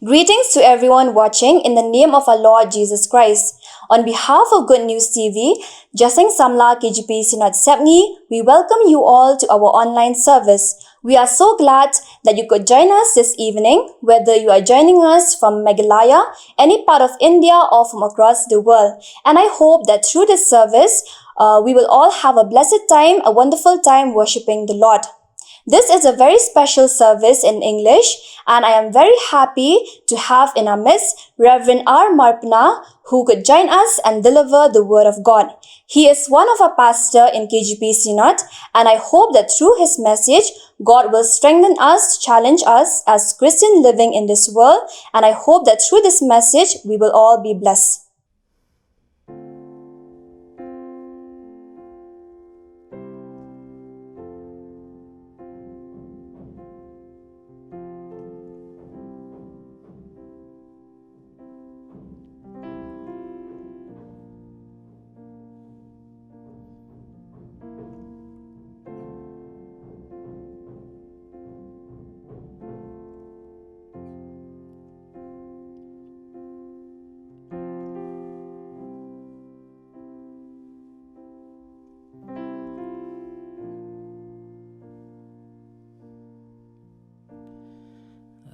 Greetings to everyone watching in the name of our Lord Jesus Christ. On behalf of Good News TV, Jaseng Samla KGP Sinat Sepngi, we welcome you all to our online service. We are so glad that you could join us this evening, whether you are joining us from Meghalaya, any part of India or from across the world. And I hope that through this service, we will all have a blessed time, a wonderful time worshiping the Lord. This is a very special service in English, and I am very happy to have in our midst Reverend R. Marpna, who could join us and deliver the Word of God. He is one of our pastors in KGP Synod, and I hope that through his message, God will strengthen us, challenge us as Christian living in this world, and I hope that through this message, we will all be blessed.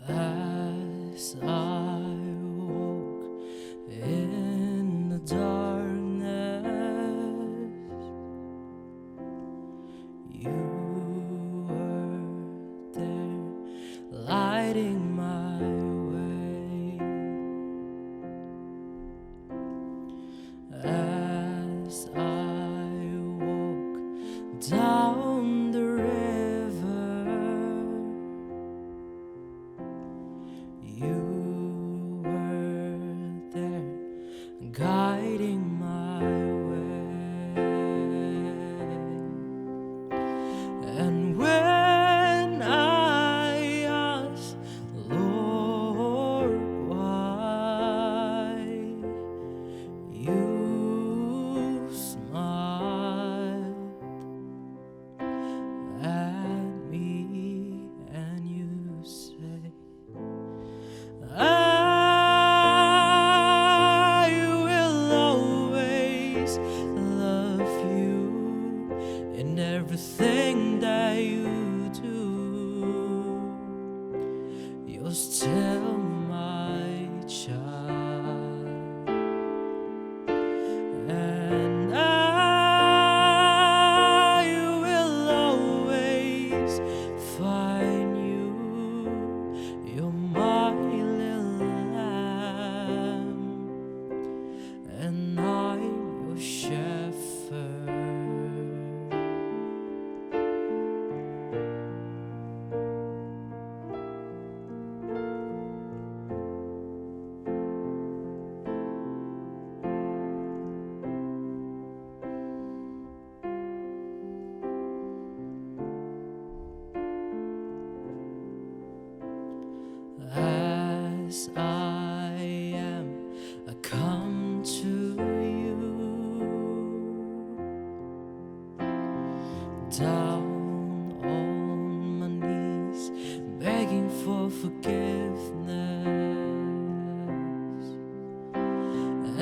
As I walk in the darkness, you were there lighting my way. As I walk down the river, you were there guiding my way. And when I asked, Lord, why, you smiled at me and you said, I will always love you in everything that you do. You're still my child, and I will always find you. You're my little lamb, and I'm your shepherd. As I am, I come to you, down on my knees, begging for forgiveness.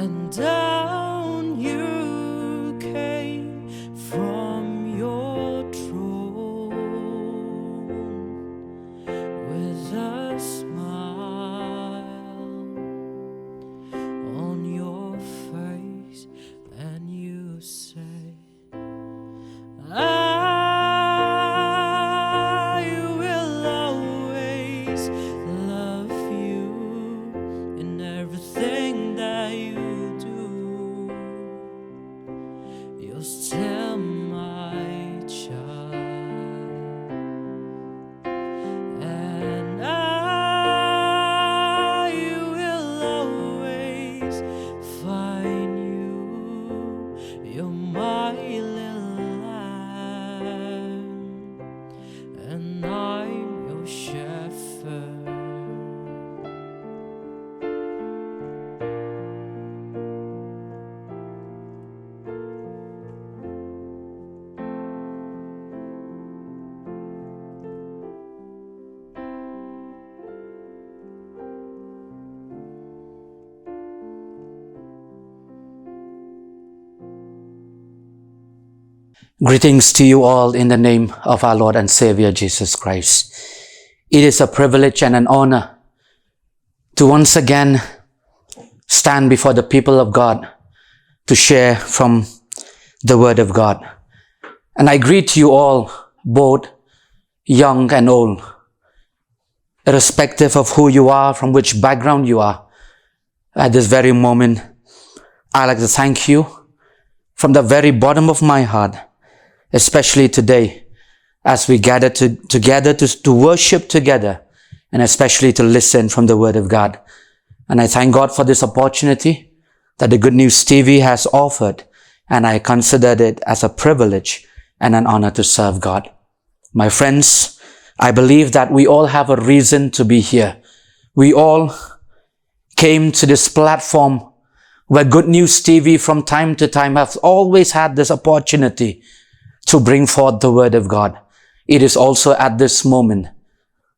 And down you came from your throne with a smile on your face, and you say, I will always love you in everything that you do. You're still my child, and I will always find you. You're my little lamb, and I'm your shepherd. Greetings to you all in the name of our Lord and Savior Jesus Christ. It is a privilege and an honor to once again stand before the people of God to share from the Word of God. And I greet you all, both young and old, irrespective of who you are, from which background you are. At this very moment, I'd like to thank you from the very bottom of my heart, especially today, as we gather together to worship together, and especially to listen from the Word of God. And I thank God for this opportunity that the Good News TV has offered, and I considered it as a privilege and an honor to serve God. My friends, I believe that we all have a reason to be here. We all came to this platform where Good News TV from time to time has always had this opportunity to bring forth the Word of God. It is also at this moment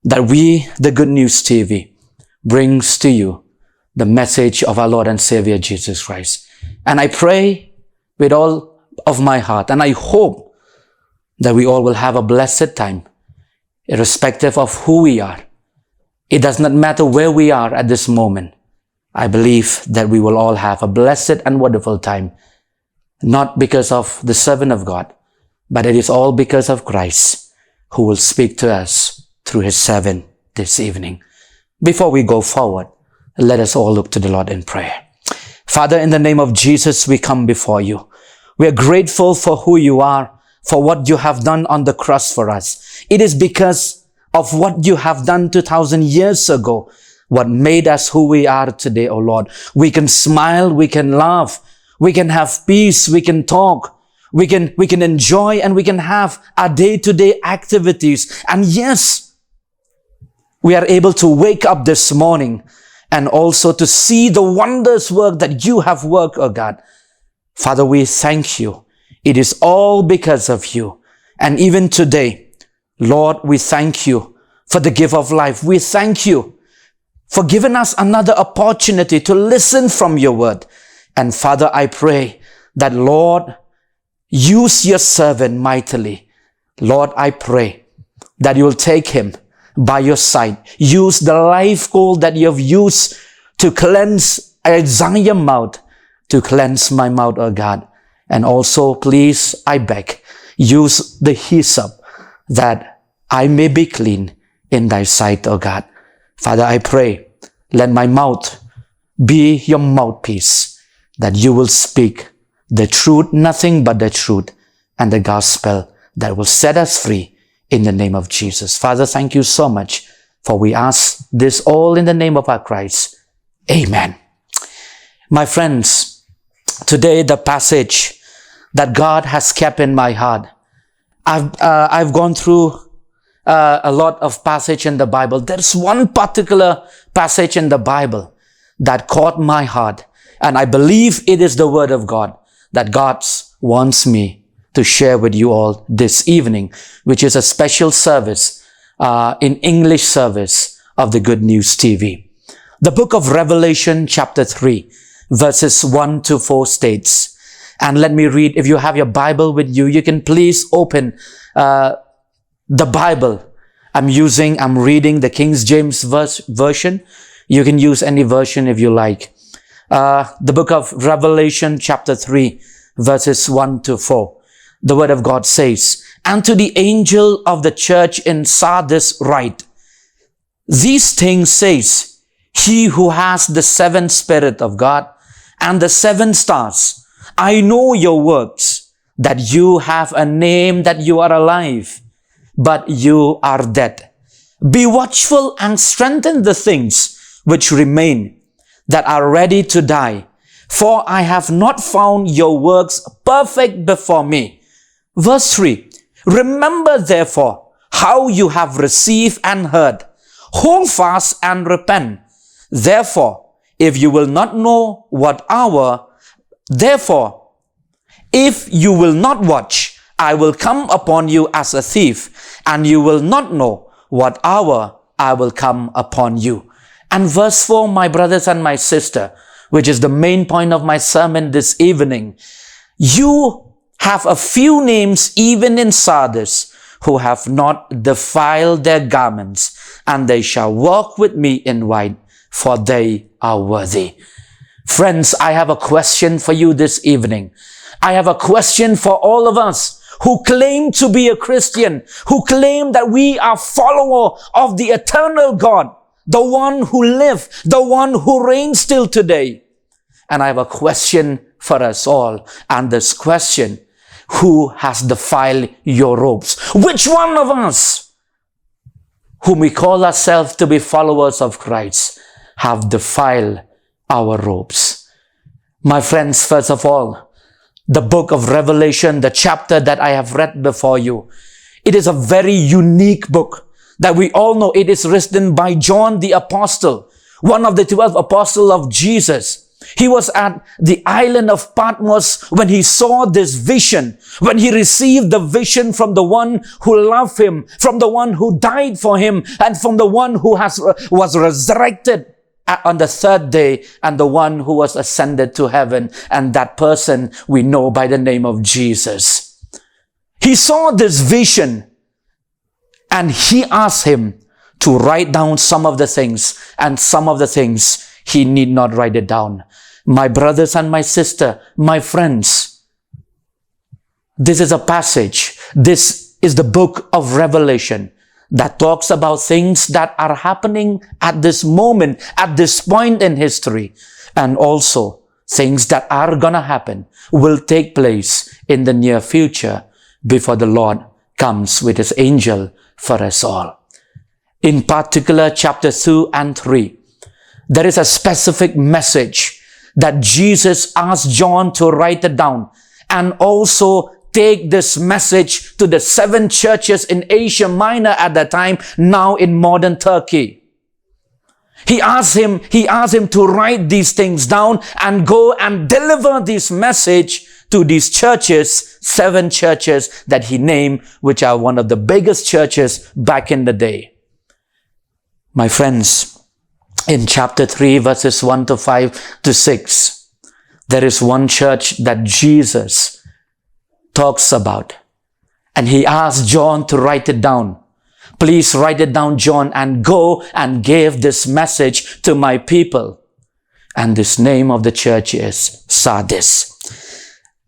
that we, the Good News TV, brings to you the message of our Lord and Savior Jesus Christ. And I pray with all of my heart, and I hope that we all will have a blessed time, irrespective of who we are. It does not matter where we are at this moment. I believe that we will all have a blessed and wonderful time, not because of the servant of God, but it is all because of Christ, who will speak to us through His servant this evening. Before we go forward, let us all look to the Lord in prayer. Father, in the name of Jesus, we come before you. We are grateful for who you are, for what you have done on the cross for us. It is because of what you have done 2,000 years ago, what made us who we are today, O Lord. We can smile, we can laugh, we can have peace, we can talk, we can enjoy, and we can have our day-to-day activities. And yes, we are able to wake up this morning and also to see the wondrous work that you have worked, oh God. Father, we thank you. It is all because of you. And even today, Lord, we thank you for the gift of life. We thank you for giving us another opportunity to listen from your word. And Father, I pray that, Lord, use your servant mightily. Lord, I pray that you will take him by your side. Use the life gold that you have used to cleanse Isaiah's mouth, to cleanse my mouth, oh God. And also, please, I beg, use the hyssop that I may be clean in thy sight, oh God. Father, I pray, let my mouth be your mouthpiece, that you will speak the truth, nothing but the truth, and the gospel that will set us free in the name of Jesus. Father, thank you so much, for we ask this all in the name of our Christ. Amen. My friends, today the passage that God has kept in my heart, I've gone through a lot of passage in the Bible. There's one particular passage in the Bible that caught my heart, and I believe it is the Word of God that God wants me to share with you all this evening, which is a special service, in English service of the Good News TV. The book of Revelation chapter 3, verses 1 to 4 states, and let me read. If you have your Bible with you, you can please open the Bible. I'm reading the King James version. You can use any version if you like. The book of Revelation chapter 3, verses 1 to 4. The Word of God says, "And to the angel of the church in Sardis write, these things says he who has the seven Spirit of God and the seven stars. I know your works, that you have a name, that you are alive, but you are dead. Be watchful and strengthen the things which remain, that are ready to die, for I have not found your works perfect before me." Verse 3, "Remember therefore how you have received and heard. Hold fast and repent. Therefore, if you will not know what hour, if you will not watch, I will come upon you as a thief, and you will not know what hour I will come upon you." And verse 4, my brothers and my sister, which is the main point of my sermon this evening, you have a few names even in Sardis who have not defiled their garments, and they shall walk with me in white, for they are worthy. Friends, I have a question for you this evening. I have a question for all of us who claim to be a Christian, who claim that we are follower of the eternal God, the one who lived, the one who reigns till today. And I have a question for us all. And this question, who has defiled your robes? Which one of us, whom we call ourselves to be followers of Christ, have defiled our robes? My friends, first of all, the book of Revelation, the chapter that I have read before you, it is a very unique book that we all know. It is written by John the Apostle, one of the 12 apostles of Jesus. He was at the island of Patmos when he saw this vision, when he received the vision from the one who loved him, from the one who died for him, and from the one who was resurrected on the third day, and the one who was ascended to heaven. And that person we know by the name of Jesus. He saw this vision and he asked him to write down some of the things, and some of the things he need not write it down. My brothers and my sister, my friends, this is a passage. This is the book of Revelation that talks about things that are happening at this moment, at this point in history, and also things that are gonna happen, will take place in the near future before the Lord comes with his angel for us all. In particular, chapter 2 and 3, there is a specific message that Jesus asked John to write it down, and also take this message to the 7 churches in Asia Minor at that time, now in modern Turkey. He asked him to write these things down and go and deliver this message to these churches, 7 churches that he named, which are one of the biggest churches back in the day. My friends, in chapter 3, verses 1 to 5 to 6, there is one church that Jesus talks about. And he asked John to write it down. Please write it down, John, and go and give this message to my people. And this name of the church is Sardis.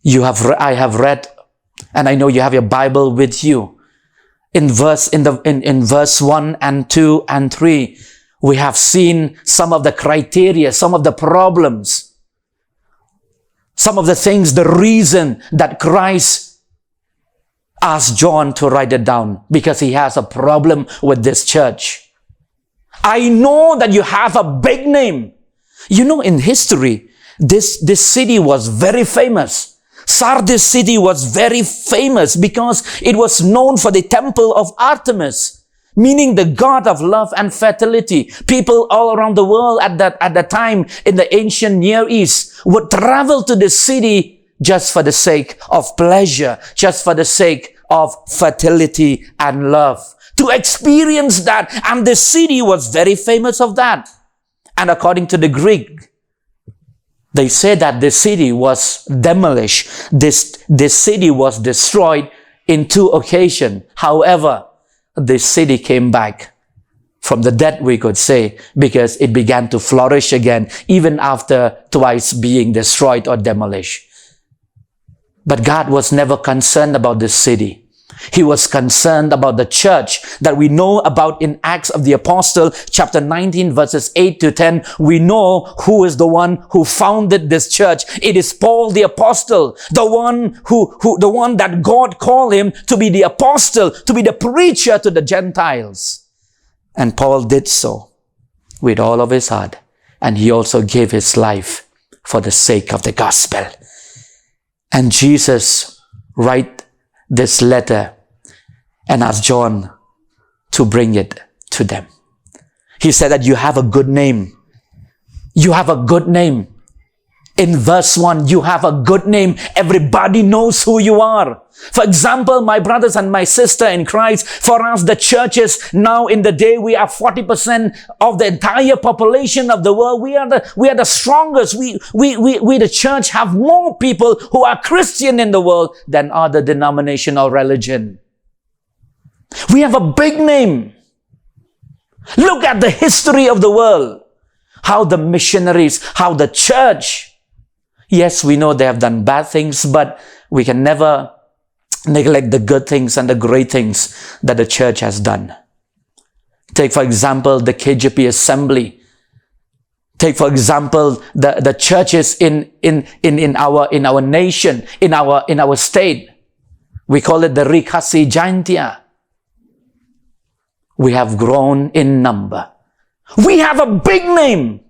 I have read, and I know you have your Bible with you. In verse 1 and 2 and 3, we have seen some of the criteria, some of the problems, some of the things, the reason that Christ asked John to write it down, because he has a problem with this church. I know that you have a big name. You know, in history, this city was very famous. Sardis city was very famous because it was known for the temple of Artemis, meaning the god of love and fertility. People all around the world at that time in the ancient Near East would travel to the city just for the sake of pleasure, just for the sake of fertility and love, to experience that. And the city was very famous of that. And according to the Greek, they say that the city was demolished. This city was destroyed in 2 occasions. However, this city came back from the dead, we could say, because it began to flourish again, even after twice being destroyed or demolished. But God was never concerned about this city. He was concerned about the church that we know about in Acts of the Apostle, chapter 19, verses 8 to 10. We know who is the one who founded this church. It is Paul the Apostle, the one that God called him to be the apostle, to be the preacher to the Gentiles. And Paul did so with all of his heart. And he also gave his life for the sake of the gospel. And Jesus write this letter and asked John to bring it to them. He said that you have a good name. You have a good name. In verse 1, you have a good name. Everybody knows who you are. For example, my brothers and my sister in Christ, for us, the churches now in the day, we are 40% of the entire population of the world. We are the strongest. We, the church, have more people who are Christian in the world than other denomination or religion. We have a big name. Look at the history of the world. How the missionaries, how the church. Yes, we know they have done bad things, but we can never neglect the good things and the great things that the church has done. Take, for example, the KJP assembly. Take, for example, the churches in our nation, in our state. We call it the Khasi Jaintia. We have grown in number. We have a big name.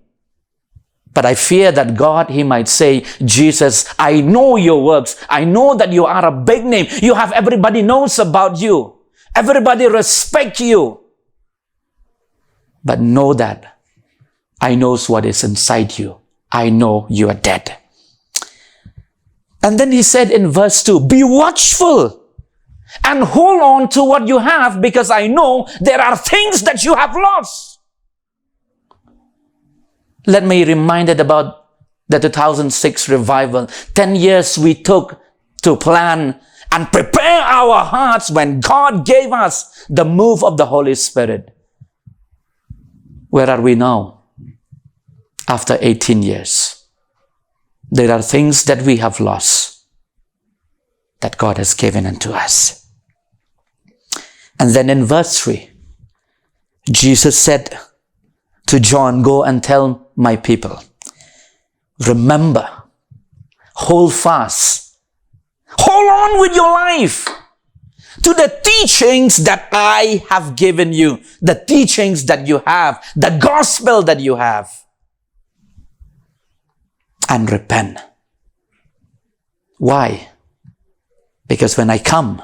But I fear that God, He might say, Jesus, I know your works. I know that you are a big name. You have, everybody knows about you. Everybody respect you. But know that I knows what is inside you. I know you are dead. And then He said in verse 2, be watchful and hold on to what you have, because I know there are things that you have lost. Let me remind it about the 2006 revival. 10 years we took to plan and prepare our hearts when God gave us the move of the Holy Spirit. Where are we now? After 18 years. There are things that we have lost that God has given unto us. And then in verse 3, Jesus said to John, go and tell my people, remember, hold fast, hold on with your life to the teachings that I have given you, the teachings that you have, the gospel that you have, and repent. Why? Because when I come,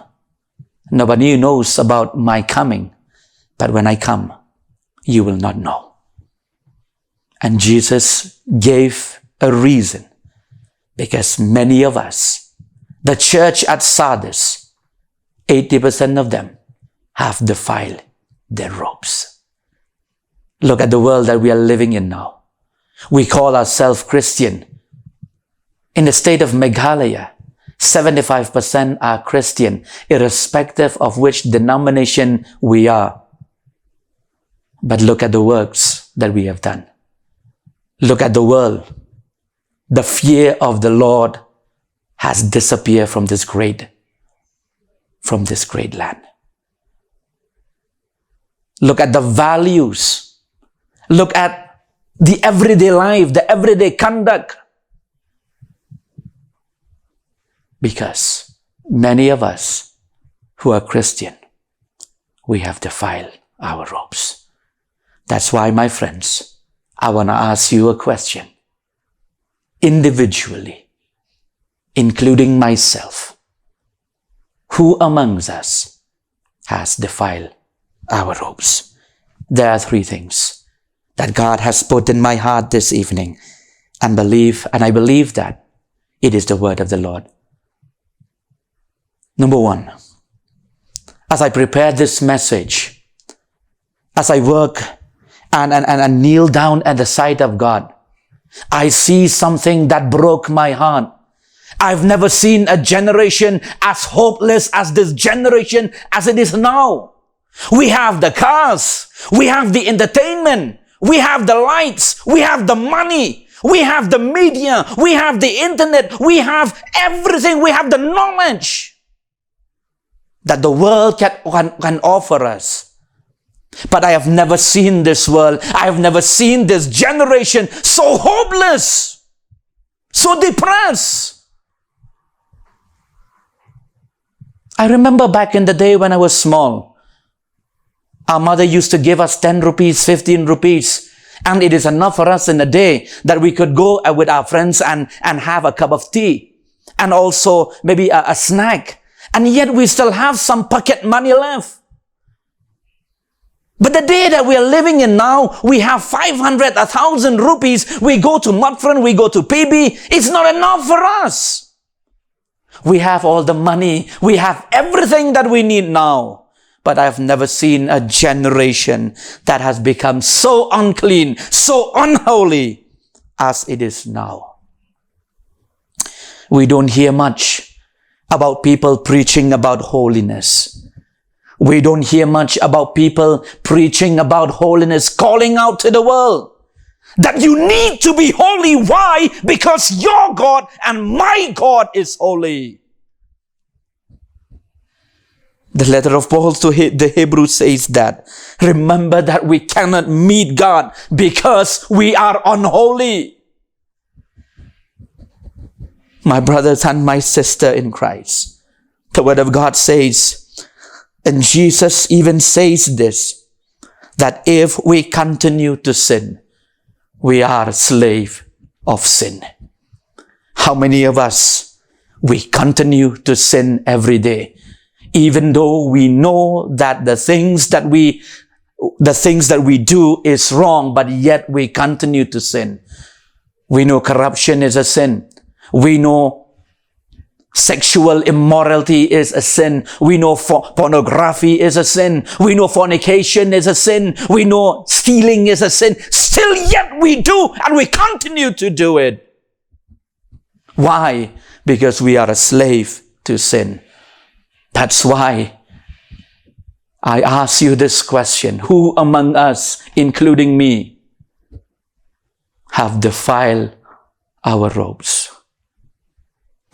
nobody knows about my coming, but when I come, you will not know. And Jesus gave a reason, because many of us, the church at Sardis, 80% of them have defiled their robes. Look at the world that we are living in now. We call ourselves Christian. In the state of Meghalaya, 75% are Christian, irrespective of which denomination we are. But look at the works that we have done. Look at the world. The fear of the Lord has disappeared from this great land. Look at the values. Look at the everyday life, the everyday conduct. Because many of us who are Christian, we have defiled our robes. That's why, my friends, I want to ask you a question. Individually, including myself, who amongst us has defiled our robes? There are 3 things that God has put in my heart this evening, and I believe that it is the word of the Lord. Number 1, as I prepare this message, as I work and kneel down at the sight of God, I see something that broke my heart. I've never seen a generation as hopeless as this generation as it is now. We have the cars, we have the entertainment, we have the lights, we have the money, we have the media, we have the internet, we have everything, we have the knowledge that the world can offer us. But I have never seen this world. I have never seen this generation so hopeless, so depressed. I remember back in the day when I was small, our mother used to give us 10 rupees, 15 rupees. And it is enough for us in a day that we could go with our friends and have a cup of tea. And also maybe a snack. And yet we still have some pocket money left. But the day that we are living in now, we have 500, 1,000 rupees. We go to Marpna, we go to PB. It's not enough for us. We have all the money. We have everything that we need now. But I've never seen a generation that has become so unclean, so unholy as it is now. We don't hear much about people preaching about holiness. We don't hear much about people preaching about holiness, calling out to the world that you need to be holy. Why? Because your God and my God is holy. The letter of Paul to the Hebrews says that, remember that we cannot meet God because we are unholy. My brothers and my sister in Christ, the word of God says, and Jesus even says this, that if we continue to sin, we are a slave of sin. How many of us, we continue to sin every day, even though we know that the things that we do is wrong, but yet we continue to sin. We know corruption is a sin. We know sexual immorality is a sin. We know pornography is a sin. We know fornication is a sin. We know stealing is a sin. Still yet we do, and we continue to do it. Why? Because we are a slave to sin. That's why I ask you this question. Who among us, including me, have defiled our robes?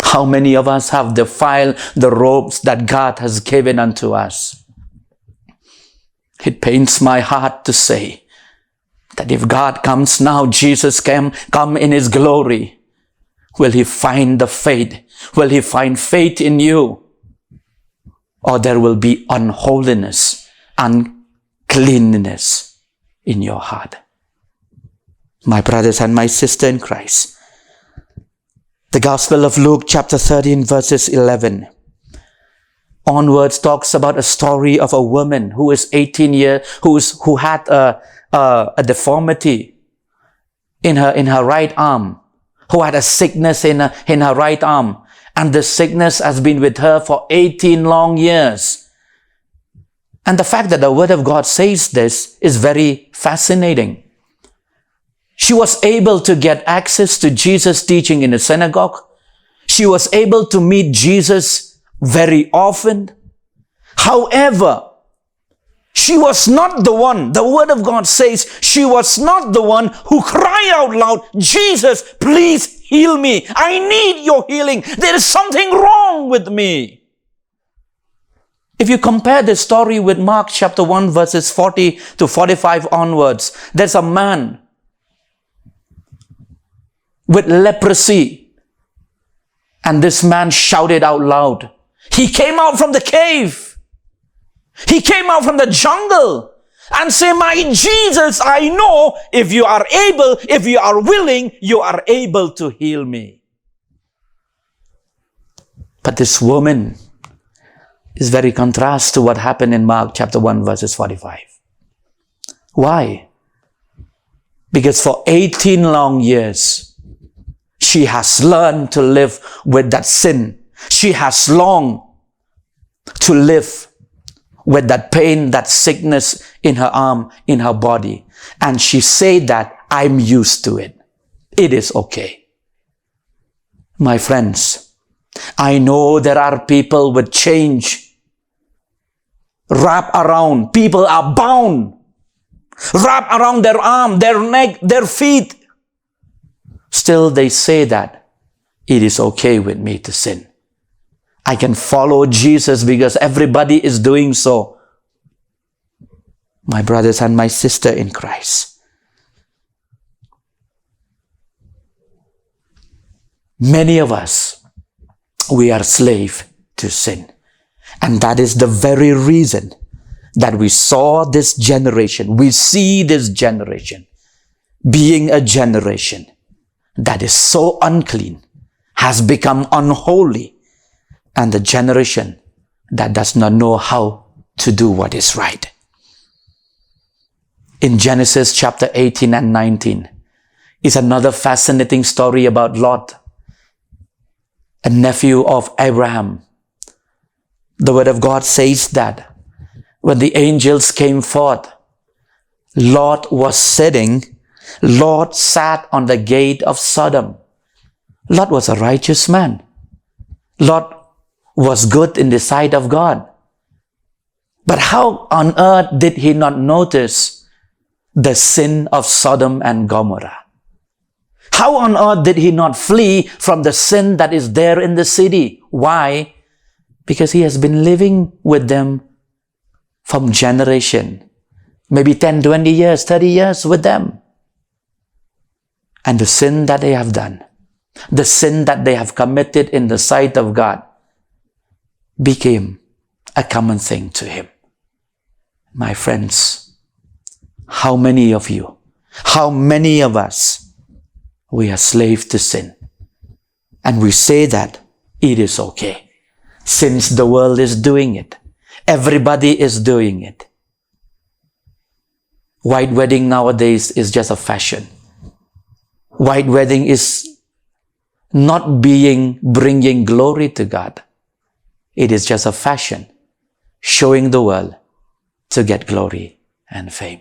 How many of us have defiled the robes that God has given unto us? It pains my heart to say that if God comes now, Jesus come in His glory, will He find the faith? Will He find faith in you? Or there will be unholiness, uncleanness in your heart. My brothers and my sister in Christ, the Gospel of Luke chapter 13 verses 11 onwards talks about a story of a woman who is 18 years, who had a deformity in her right arm, who had a sickness in her right arm, and the sickness has been with her for 18 long years. And the fact that the Word of God says this is very fascinating. She was able to get access to Jesus' teaching in the synagogue. She was able to meet Jesus very often. However, she was not the one, the Word of God says, she was not the one who cried out loud, Jesus, please heal me. I need your healing. There is something wrong with me. If you compare this story with Mark chapter 1 verses 40 to 45 onwards, there's a man with leprosy. And this man shouted out loud. He came out from the cave. He came out from the jungle and said, my Jesus, I know if you are able, if you are willing, you are able to heal me. But this woman is very contrast to what happened in Mark chapter 1 verses 45. Why? Because for 18 long years, she has learned to live with that sin. She has longed to live with that pain, that sickness in her arm, in her body. And she said that, I'm used to it. It is okay. My friends, I know there are people with change wrap around. People are bound. Wrap around their arm, their neck, their feet. Still they say that it is okay with me to sin. I can follow Jesus because everybody is doing so. My brothers and my sister in Christ, many of us, we are slave to sin. And that is the very reason that we saw this generation, we see this generation being a generation that is so unclean, has become unholy, and the generation that does not know how to do what is right. in Genesis chapter 18 and 19 is another fascinating story about Lot, a nephew of Abraham. The word of God says that when the angels came forth, Lot sat on the gate of Sodom. Lot was a righteous man. Lot was good in the sight of God. But how on earth did he not notice the sin of Sodom and Gomorrah? How on earth did he not flee from the sin that is there in the city? Why? Because he has been living with them from generation. Maybe 10, 20 years, 30 years with them. And the sin that they have done, the sin that they have committed in the sight of God, became a common thing to him. My friends, how many of you, how many of us, we are slaves to sin. And we say that it is okay, since the world is doing it. Everybody is doing it. White wedding nowadays is just a fashion. White wedding is not bringing glory to God. It is just a fashion, showing the world to get glory and fame.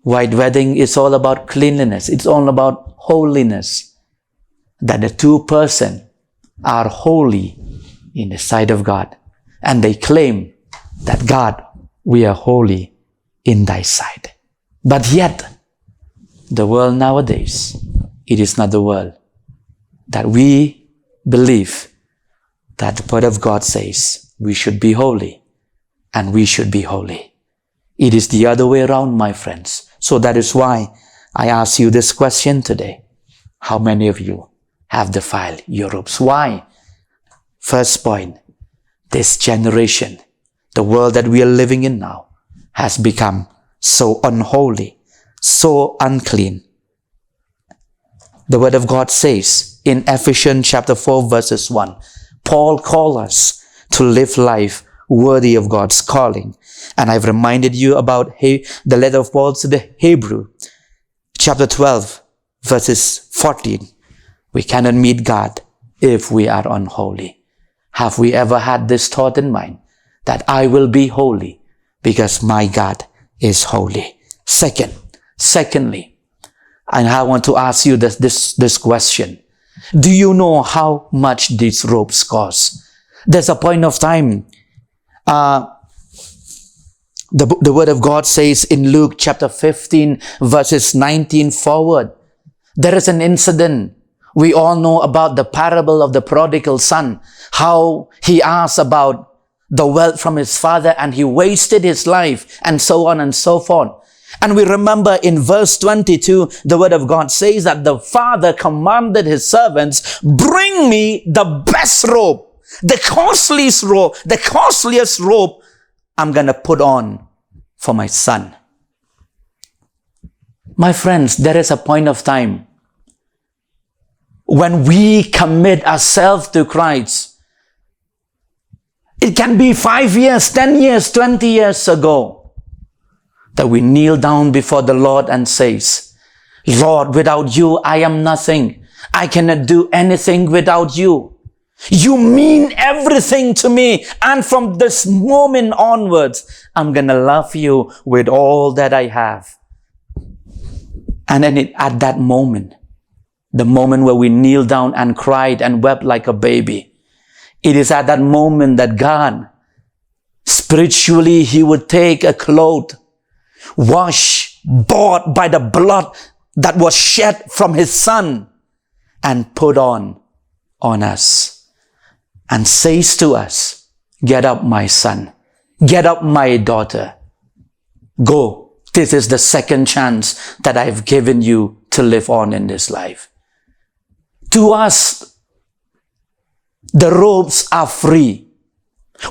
White wedding is all about cleanliness. It's all about holiness. That the two persons are holy in the sight of God. And they claim that God, we are holy in thy sight. But yet, the world nowadays, it is not the world that we believe that the word of God says we should be holy and we should be holy. It is the other way around, my friends. So that is why I ask you this question today. How many of you have defiled your robes? Why? First point, this generation, the world that we are living in now, has become so unholy, so unclean. The word of God says in Ephesians chapter 4 verses 1, Paul calls us to live life worthy of God's calling. And I've reminded you about the letter of Paul to the Hebrew, chapter 12 verses 14. We cannot meet God if we are unholy. Have we ever had this thought in mind, that I will be holy because my God is holy? Secondly, and I want to ask you this question. Do you know how much these robes cost? There's a point of time, the word of God says in Luke chapter 15 verses 19 forward, there is an incident. We all know about the parable of the prodigal son, how he asked about the wealth from his father and he wasted his life, and so on and so forth. And we remember in verse 22, the word of God says that the father commanded his servants, bring me the best robe, the costliest robe I'm going to put on for my son. My friends, there is a point of time when we commit ourselves to Christ. It can be 5 years, 10 years, 20 years ago that we kneel down before the Lord and says, Lord, without you, I am nothing. I cannot do anything without you. You mean everything to me. And from this moment onwards, I'm going to love you with all that I have. And then at that moment, the moment where we kneel down and cried and wept like a baby, it is at that moment that God, spiritually, He would take a cloth, washed, bought by the blood that was shed from His Son, and put on us, and says to us, get up, my son, get up, my daughter, go. This is the second chance that I've given you to live on in this life. To us, the robes are free.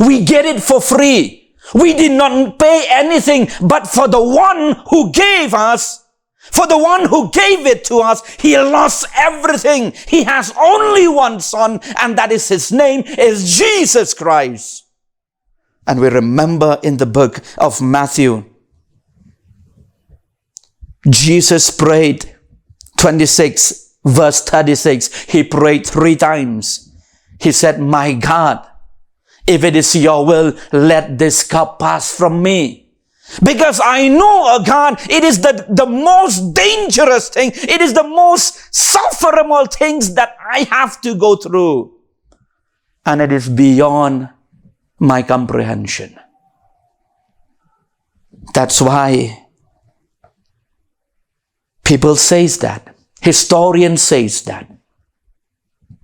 We get it for free. We did not pay anything, but for the one who gave us, for the one who gave it to us, He lost everything. He has only one Son, and that is His name is Jesus Christ. And we remember in the book of Matthew, Jesus prayed, 26 verse 36, he prayed 3 times. He said, my God, if it is your will, let this cup pass from me. Because I know, oh God, it is the most dangerous thing. It is the most sufferable things that I have to go through. And it is beyond my comprehension. That's why people say that. Historians say that.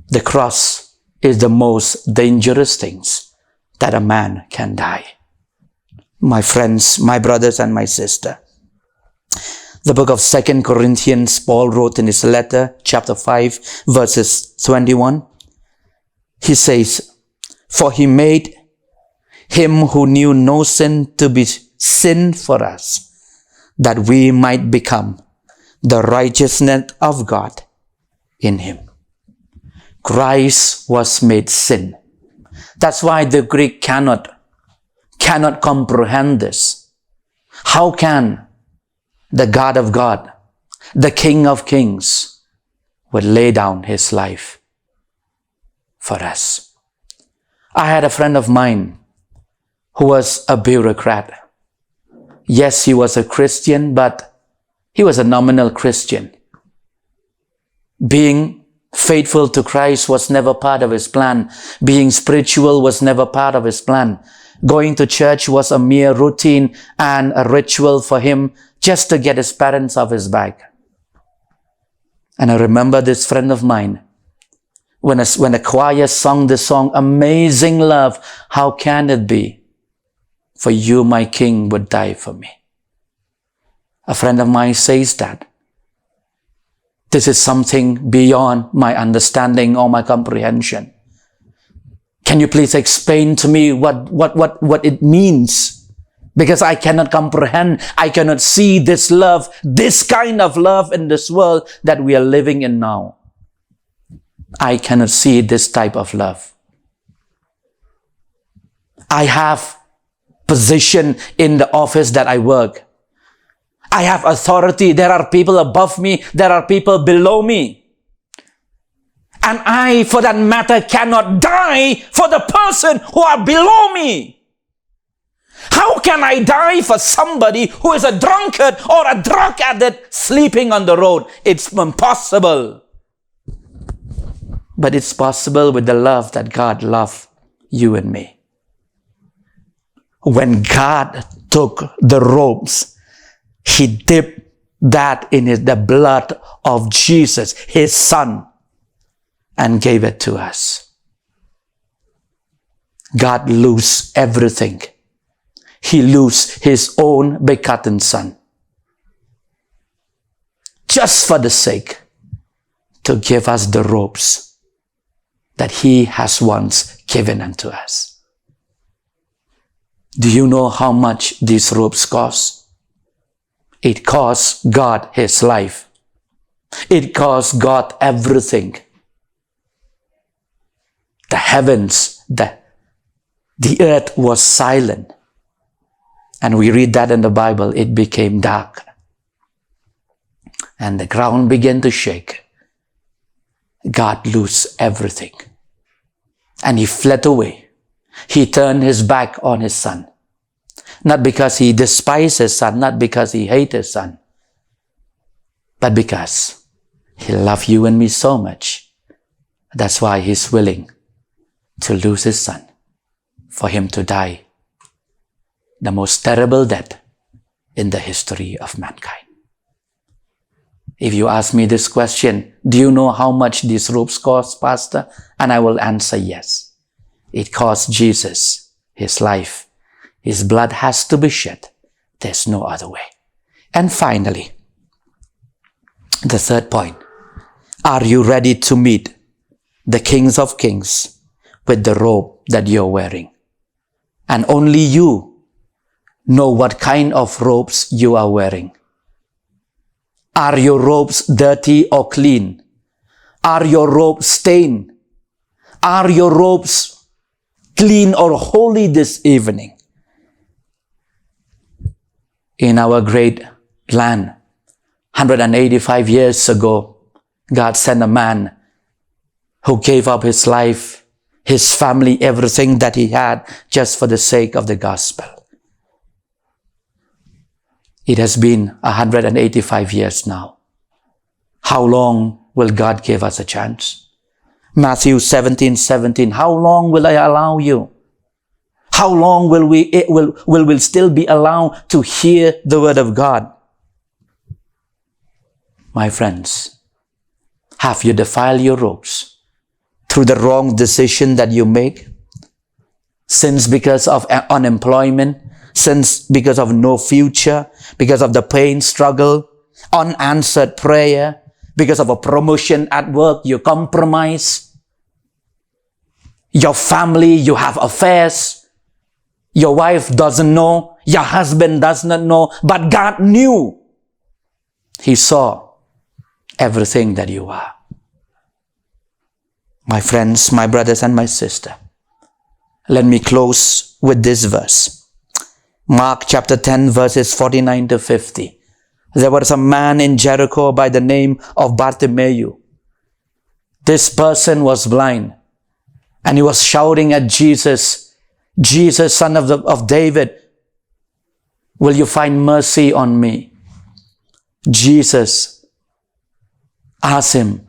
The cross is the most dangerous things that a man can die. My friends, my brothers and my sister. The book of 2 Corinthians, Paul wrote in his letter, chapter 5, verses 21. He says, for he made him who knew no sin to be sin for us, that we might become the righteousness of God in him. Christ was made sin. That's why the Greek cannot comprehend this. How can the God of God, the King of Kings, would lay down his life for us? I had a friend of mine who was a bureaucrat. Yes, he was a Christian, but he was a nominal Christian. Being faithful to Christ was never part of his plan. Being spiritual was never part of his plan. Going to church was a mere routine and a ritual for him just to get his parents off his back. And I remember this friend of mine, when the choir sung the song, Amazing Love, how can it be? For you, my King, would die for me. A friend of mine says that. This is something beyond my understanding or my comprehension. Can you please explain to me what it means? Because I cannot comprehend, I cannot see this love, this kind of love in this world that we are living in now. I cannot see this type of love. I have position in the office that I work. I have authority. There are people above me. There are people below me. And I, for that matter, cannot die for the person who are below me. How can I die for somebody who is a drunkard or a drug addict sleeping on the road? It's impossible. But it's possible with the love that God loved you and me. When God took the robes, he dipped that in the blood of Jesus, his son, and gave it to us. God lose everything. He lose his own begotten son, just for the sake to give us the robes that he has once given unto us. Do you know how much these robes cost? It cost God his life. It cost God everything. The heavens, the earth was silent. And we read that in the Bible, it became dark. And the ground began to shake. God lost everything. And he fled away. He turned his back on his son. Not because he despised his son, not because he hated his son, but because he loved you and me so much. That's why he's willing to lose his son, for him to die the most terrible death in the history of mankind. If you ask me this question, do you know how much these robes cost, Pastor? And I will answer yes. It cost Jesus his life. His blood has to be shed. There's no other way. And finally, the third point. Are you ready to meet the kings of kings with the robe that you're wearing? And only you know what kind of robes you are wearing. Are your robes dirty or clean? Are your robes stained? Are your robes clean or holy this evening? In our great land, 185 years ago, God sent a man who gave up his life, his family, everything that he had, just for the sake of the gospel. It has been 185 years now. How long will God give us a chance? Matthew 17:17, how long will I allow you? How long will we still be allowed to hear the word of God? My friends, have you defiled your robes through the wrong decision that you make? Sins because of unemployment, sins because of no future, because of the pain, struggle, unanswered prayer, because of a promotion at work, you compromise. Your family, you have affairs. Your wife doesn't know, your husband does not know, but God knew. He saw everything that you are. My friends, my brothers and my sister, let me close with this verse. Mark chapter 10 verses 49 to 50. There was a man in Jericho by the name of Bartimaeus. This person was blind, and he was shouting at Jesus, Jesus, son of David, will you find mercy on me? Jesus asked him,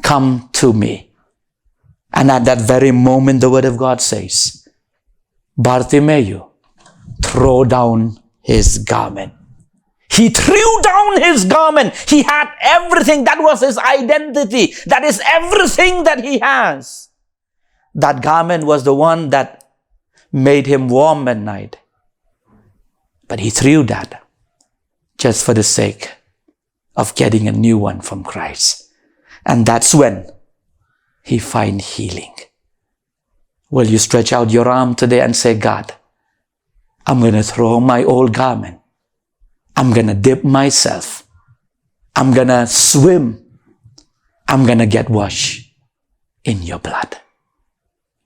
come to me. And at that very moment, the word of God says, Bartimaeus threw down his garment. He threw down his garment. He had everything. That was his identity. That is everything that he has. That garment was the one that made him warm at night. But he threw that just for the sake of getting a new one from Christ. And that's when he find healing. Will you stretch out your arm today and say, God, I'm going to throw my old garment. I'm going to dip myself. I'm going to swim. I'm going to get washed in your blood.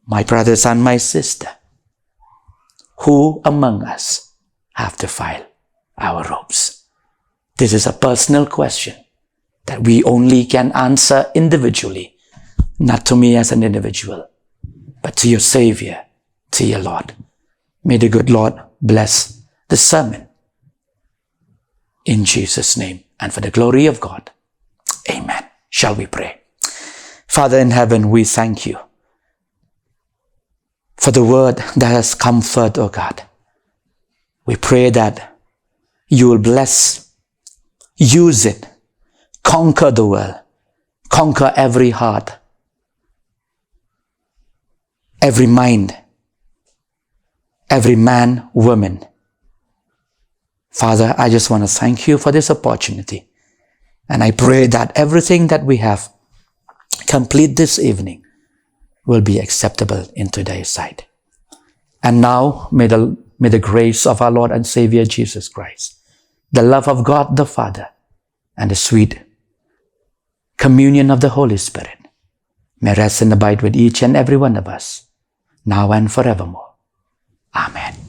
My brothers and my sister, who among us have defiled our robes? This is a personal question that we only can answer individually, not to me as an individual, but to your Savior, to your Lord. May the good Lord bless the sermon. In Jesus' name, and for the glory of God. Amen. Shall we pray? Father in heaven, we thank you for the word that has come forth, O God. We pray that you will bless, use it, conquer the world, conquer every heart, every mind, every man, woman. Father, I just want to thank you for this opportunity. And I pray that everything that we have complete this evening will be acceptable in today's sight. And now, may the grace of our Lord and Savior Jesus Christ, the love of God the Father, and the sweet communion of the Holy Spirit may rest and abide with each and every one of us, now and forevermore. Amen.